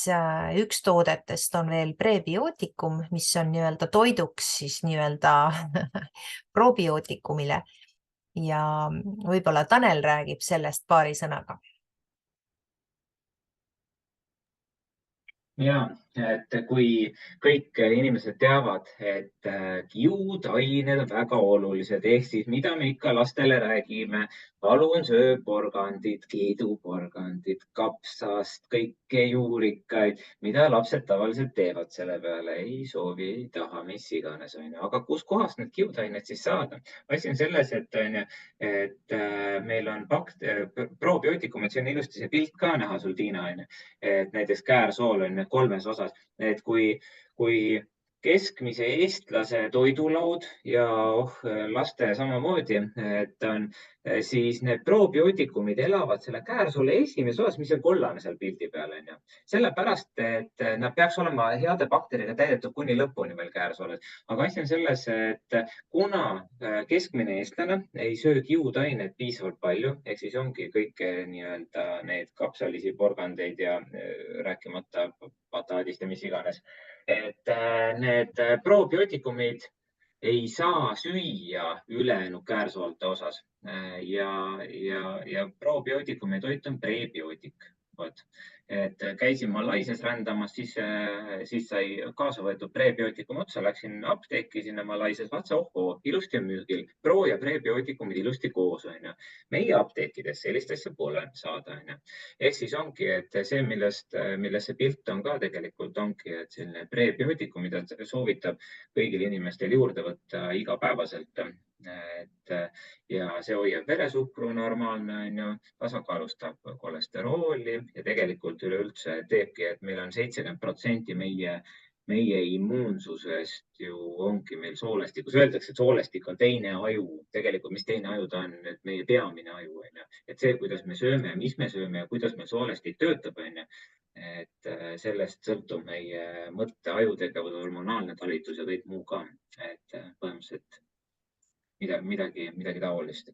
üks toodetest on veel prebiootikum, mis on nii-öelda toiduks siis nii-öelda probiootikumile ja võib-olla Tanel räägib sellest paari sõnaga. Ja, et kui kõik inimesed teavad, et kiudained on väga olulised, ehk siis mida me ikka lastele räägime, palun söö porgandit, kiiduporgandit, kapsast, kõike juurikaid, mida lapsed tavaliselt teevad selle peale, ei soovi, ei taha, mis iganes, onju. Aga kuskohast need kiudained siis saada? Asi on selles, et meil on probiootikumid, see on ilusti see pilt ka näha sul, Tiina, onju. Et näiteks käärsool on 3 osas, et kui keskmise eestlase toidulaud ja laste samamoodi, et on, siis need probiootikumid elavad selle käärsoole esimeses osas, mis on kollane seal pildi peal, onju. Sellepärast, et nad peaks olema heade bakteritega täidetud kuni lõpuni veel käärsooles. Aga asi on selles, et kuna keskmine eestlane ei söö kiudaineid piisavalt palju, ehk siis ongi kõik nii-öelda need kapsalisi, porgandeid ja rääkimata bataadist ja mis iganes, et need probiootikumid ei saa süüa ülejäänud käärsoolte osas ja probiootikumi toit on prebiootik. vot. Et käisin Malaisias rändamas, siis sai kaasa võetud prebiootikum otsa, läksin apteeki sinna Malaisias, vaatasin, ohoo, ilusti on müügil. Pro ja prebiootikumid ilusti koos, on ju. Meie apteekides sellist asja pole saada, on ju. Ehk siis ongi, et see, millest see pilt on ka tegelikult ongi, et selline prebiootikum, mida soovitab kõigil inimestel juurde võtta igapäevaselt. Ja see hoiab veresuhkru normaalne, on ju, tasakaalustab kolesterooli ja tegelikult üleüldse teebki, et meil on 70% meie immuunsusest ju ongi meil soolestikus. Öeldakse, et soolestik on teine aju. Tegelikult, mis teine aju ta on, et meie peamine aju, on ju. Et see, kuidas me sööme, mis me sööme ja kuidas meil soolestik töötab, on ju. Et sellest sõltub meie mõtte, ajutegevus, hormonaalne talitus ja kõik muu ka. Et põhimõtteliselt midagi taolist.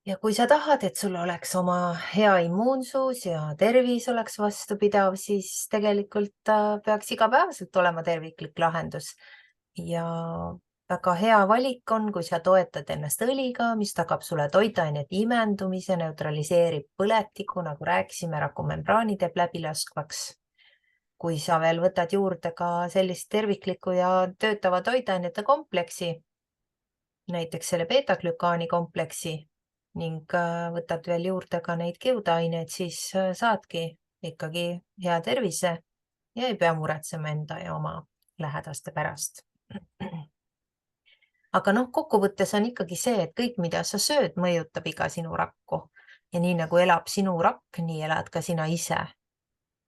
Ja kui sa tahad, et sul oleks oma hea immuunsus ja tervis oleks vastupidav, siis tegelikult peaks igapäevaselt olema terviklik lahendus. Ja väga hea valik on, kui sa toetad ennast õliga, mis tagab sulle toitainete imendumise, neutraliseerib põletiku, nagu rääkisime, rakumembraani teeb läbilaskvaks. Kui sa veel võtad juurde ka sellist terviklikku ja töötava toitainete kompleksi, näiteks selle beta-glükaani kompleksi ning võtad veel juurde ka neid kiudaineid, siis saadki ikkagi hea tervise ja ei pea muretsema enda ja oma lähedaste pärast. Aga kokkuvõttes on ikkagi see, et kõik, mida sa sööd, mõjutab iga sinu rakku. Ja nii nagu elab sinu rakk, nii elad ka sina ise.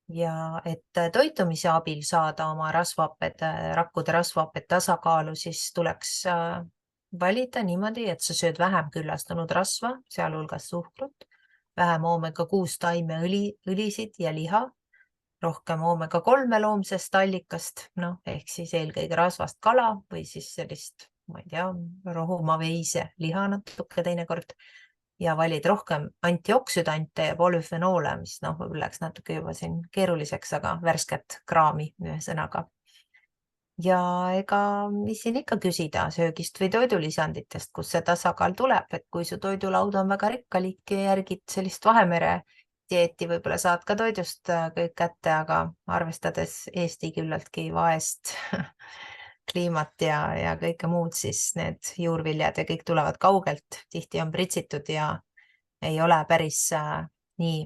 Ja et toitumise abil saada oma rakkude rasvhapped tasakaalu, siis tuleks valida niimoodi, et sa sööd vähem küllastunud rasva, sealhulgas suhkrut, vähem omega-6 taimeõlisid ja liha, rohkem omega-3 loomsest allikast, ehk siis eelkõige rasvast kala või siis sellist, ma ei tea, rohumaveise liha natuke teinekord. Ja valid rohkem antioksüdante ja polüfenoole, mis võib-olla läks natuke juba siin keeruliseks, aga värsket kraami ühe sõnaga. Ja ega mis siin ikka küsida söögist või toidulisanditest, kus see tasakaal tuleb, et kui su toidulaud on väga rikkalik ja järgid sellist Vahemere dieeti, võib-olla saad ka toidust kõik kätte, aga arvestades Eesti küllaltki vaest kliimat ja kõike muud, siis need juurviljad ja kõik tulevad kaugelt, tihti on pritsitud ja ei ole päris nii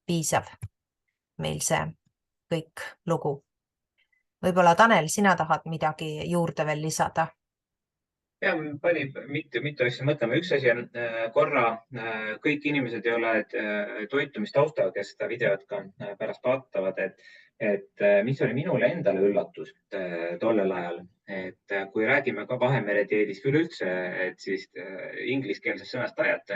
piisav meil see kõik lugu. Võib-olla Tanel, sina tahad midagi juurde veel lisada? Ja pani mitu asja mõtlema. Üks asi on korra, kõik inimesed ei ole toitumistaustaga, kes seda videot ka pärast vaatavad, et mis oli minule endale üllatus tollel ajal, et kui räägime ka Vahemere dieedist üleüldse, et siis ingliskeelsest sõnast diet,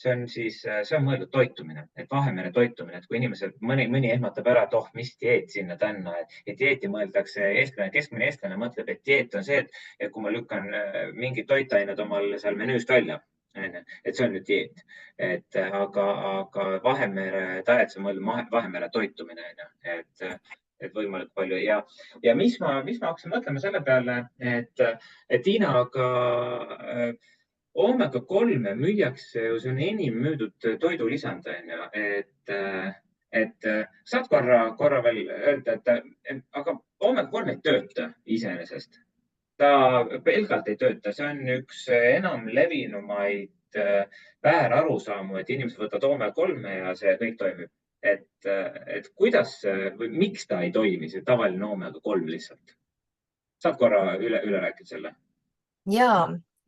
see on mõeldud toitumine, et Vahemere toitumine, et kui inimesed, mõni ehmatab ära, et mis dieet sinna-tänna, et dieeti mõeldakse keskmine eestlane mõtleb, et dieet on see, et kui ma lükkan mingid toitained omal seal menüüst välja, et see on nüüd dieet. Aga Vahemere diet, see on mõeldud Vahemere toitumine, et võimalikult palju. Ja mis ma hakkasin mõtlema selle peale, et Tiina, aga omega-3 müüakse ju, see on enim müüdud toidulisand, et saad korra veel öelda, et aga omega-3 ei tööta iseenesest. Ta pelgalt ei tööta, see on üks enam levinumaid väärarusaamu, et inimesed võtavad omega-3 ja see kõik toimib. Et kuidas või miks ta ei toimi, see tavaline omega-3 lihtsalt? Saad korra üle rääkida selle? Jaa,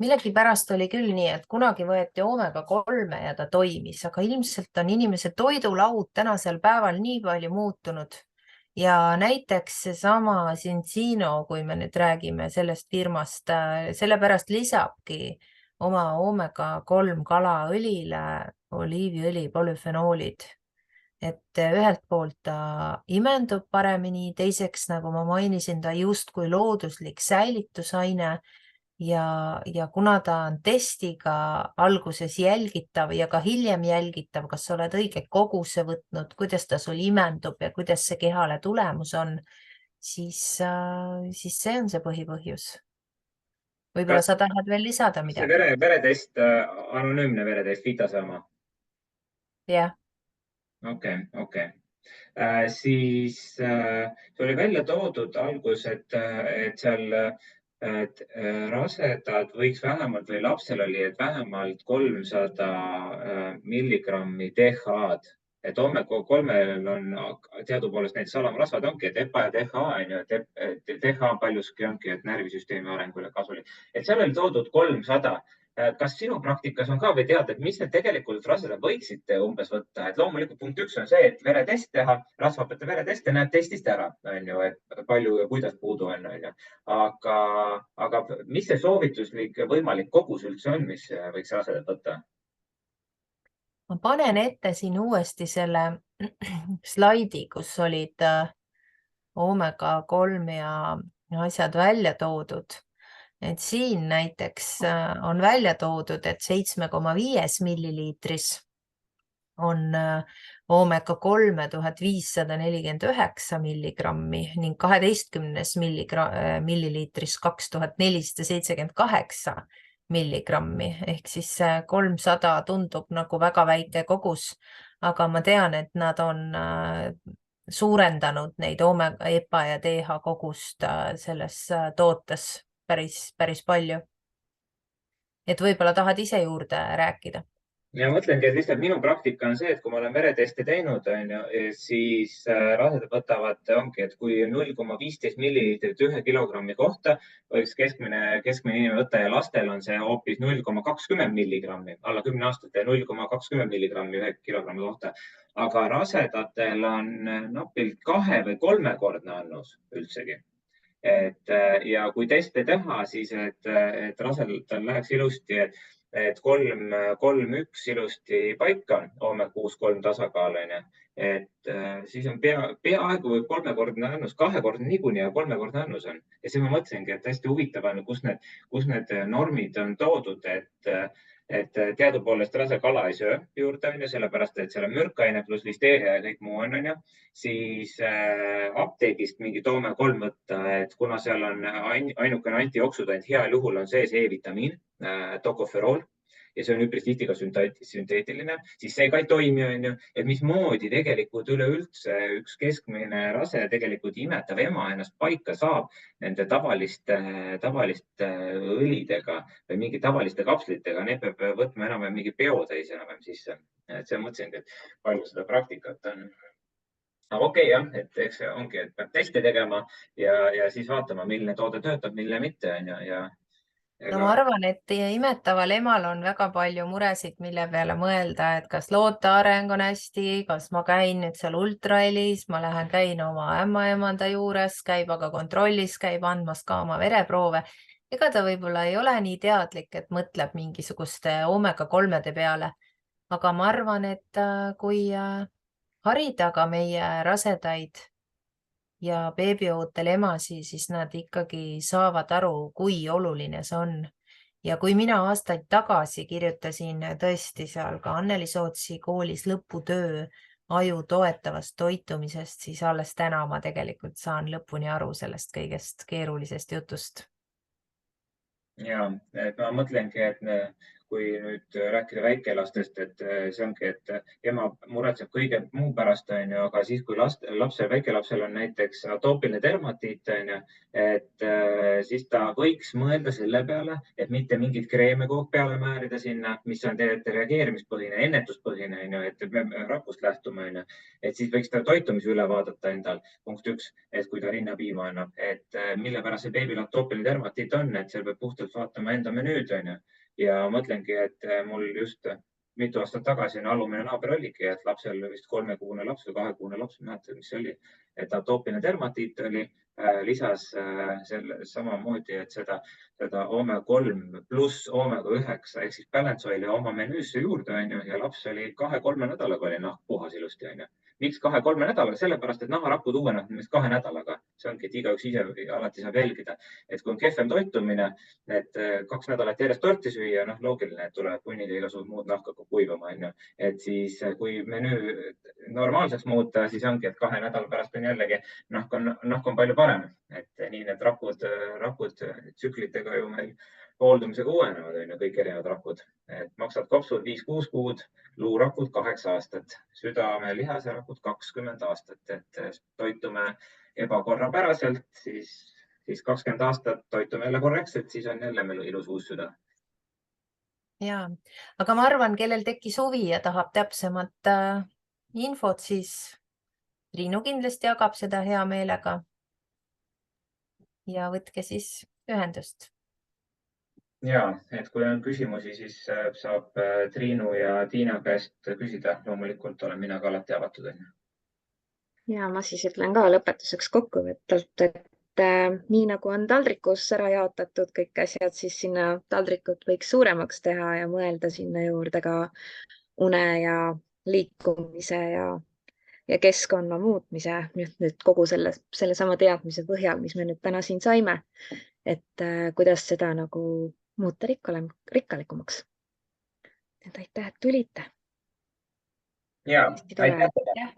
millegipärast oli küll nii, et kunagi võeti omega-3 ja ta toimis, aga ilmselt on inimese toidulaud tänasel päeval nii palju muutunud. Ja näiteks seesama Cincino, kui me nüüd räägime sellest firmast, sellepärast lisabki oma omega-3 kalaõlile oliiviõli polüfenoolid. Et ühelt poolt ta imendub paremini, teiseks, nagu ma mainisin, ta justkui looduslik säilitusaine ja kuna ta on testiga alguses jälgitav ja ka hiljem jälgitav, kas sa oled õige koguse võtnud, kuidas ta sul imendub ja kuidas see kehale tulemus on, siis see on see põhipõhjus. Võib-olla sa tahad veel lisada midagi? See veretest, anonüümne veretest, Vitasama. jah. Okei. Siis see oli välja toodud algus, et seal rasedad võiks vähemalt või lapsel oli, et vähemalt 300 milligrammi DHA-d. Et omega-3-l on teadupoolest need salamrasvad ongi, et EPA ja DHA on ju, et DHA paljuski ongi, et närvisüsteemi arengule kasulik. Et seal oli toodud 300. Kas sinu praktikas on ka või tead, et mis need tegelikult rasedad võiksid umbes võtta? Et loomulikult punkt 1 on see, et veretest teha, rasvhapete veretest ja näeb testist ära, on ju, et palju ja kuidas puudu on ju. Aga mis see soovituslik võimalik kogus üldse on, mis võiks rasedad võtta? Ma panen ette siin uuesti selle slaidi, kus olid omega-3 ja asjad välja toodud. Et siin näiteks on välja toodud, et 7,5 milliliitris on omega-3 1549 milligrammi ning 12 milliliitris 2478 milligrammi ehk siis 300 tundub nagu väga väike kogus, aga ma tean, et nad on suurendanud neid EPA ja DHA kogust selles tootes päris palju. Et võib-olla tahad ise juurde rääkida? Ja mõtlengi, et lihtsalt minu praktika on see, et kui ma olen vereteste teinud, siis rasedad võtavad, ongi, et kui 0,15 milliliitrit 1 kilogrammi kohta võiks keskmine inimene võtta ja lastel on see hoopis 0,20 milligrammi, alla 10-aastate 0,20 milligrammi 1 kilogrammi kohta. Aga rasedatel on napilt 2- või 3-kordne annus üldsegi. Ja kui teste teha, siis et rasedatel läheks ilusti, et 3-1 ilusti paika, omega-6-3 tasakaal, et siis on peaaegu või 3-kordne annus, 2-kordne niikuinii ja 3-kordne annus on. Ja siis ma mõtlengi, et hästi huvitav on, kus need normid on toodud, et teadupoolest rase kala ei söö juurde, sellepärast, et seal on mürkaine pluss listeeria ja kõik muu on, siis apteegist mingi omega-3 võtta, et kuna seal on ainukene antioksüdant, heal juhul on sees E-vitamiin, tokoferool, ja see on üpris tihti ka sünteetiline, siis see ka ei toimi, et mismoodi tegelikult üleüldse üks keskmine rase tegelikult imetav ema ennast paika saab nende tavaliste õlidega või mingi tavaliste kapslitega, need peab võtma enam-vähem mingi peotäis enam-vähem sisse. Et see mõtlesingi, et palju seda praktikat on. Aga okei, jah, et eks ongi, et peab teste tegema ja siis vaatama, milline toode töötab, milline mitte. No ma arvan, et imetaval emal on väga palju muresid, mille peale mõelda, et kas loote areng on hästi, kas ma käin nüüd seal ultrahelis, ma käin oma ämmaemanda juures, käib aga kontrollis, käib andmas ka oma vereproove. Ega ta võib-olla ei ole nii teadlik, et mõtleb mingisuguste omega-3 peale. Aga ma arvan, et kui harida ka meie rasedaid ja beebiootel emasi, siis nad ikkagi saavad aru, kui oluline see on. Ja kui mina aastaid tagasi kirjutasin tõesti seal ka Anneli Sootsi koolis lõputöö aju toetavast toitumisest, siis alles täna ma tegelikult saan lõpuni aru sellest kõigest keerulisest jutust. Ja, et ma mõtlengi, et kui nüüd rääkida väikelastest, et see ongi, et ema muretseb kõige muu pärast, aga siis, kui väikelapsel on näiteks atoopiline dermatiit, et siis ta võiks mõelda selle peale, et mitte mingit kreeme kogu peale määrida sinna, mis on tegelikult reageerimispõhine, ennetuspõhine, et me rakust lähtume, et siis võiks ta toitumise üle vaadata endal. Punkt 1, et kui ta rinnapiima annab, et mille pärast see beebil atoopiline dermatiit on, et seal peab puhtalt vaatama enda menüüd, ja mõtlengi, et mul just mitu aastat tagasi alumine naaber oligi, et lapsel vist 3-kuune laps või 2-kuune laps, mäletan, mis see oli, et atoopiline dermatiit oli, lisas samamoodi, et seda omega-3 pluss omega-9 ehk siis balance oil'i oma menüüsse juurde, ja laps oli 2-3 nädalaga oli nahk puhas ilusti. Miks 2-3 nädalaga? Sellepärast, et naharakud uuenevad 2 nädalaga. See ongi, et igaüks ise alati saab jälgida, et kui on kehvem toitumine, et 2 nädalat järjest torti süüa, loogiline, et tulevad punnid ja igasugused muud nahk hakkab kuivama. Et siis, kui menüü normaalseks muuta, siis ongi, et 2 nädala pärast on jällegi nahk on palju parem. Et nii need rakud tsüklitega ju meil hooldumisega uuenevad, on ju, kõik erinevad rakud, et maksad kopsud 5-6 kuud, luurakud 8 aastat, südame lihaserakud 20 aastat, et toitume ebakorrapäraselt, siis 20 aastat toitume jälle korrektselt, siis on jälle meil ilus uus süda. Ja, aga ma arvan, kellel tekkis huvi ja tahab täpsemat infot, siis Triinu kindlasti jagab seda hea meelega. Ja võtke siis ühendust. Ja, et kui on küsimusi, siis saab Triinu ja Tiina käest küsida. Loomulikult olen mina ka alati avatud. Ja ma siis ütlen ka lõpetuseks kokkuvõttelt, et nii nagu on taldrikus ära jaotatud kõik asjad, siis sinna taldrikut võiks suuremaks teha ja mõelda sinna juurde ka une ja liikumise ja keskkonna muutmise nüüd kogu sellesama teadmise põhjal, mis me nüüd täna siin saime, et kuidas seda nagu muuta rikkalikumaks. Et aitäh, et tulite. Ja, aitäh.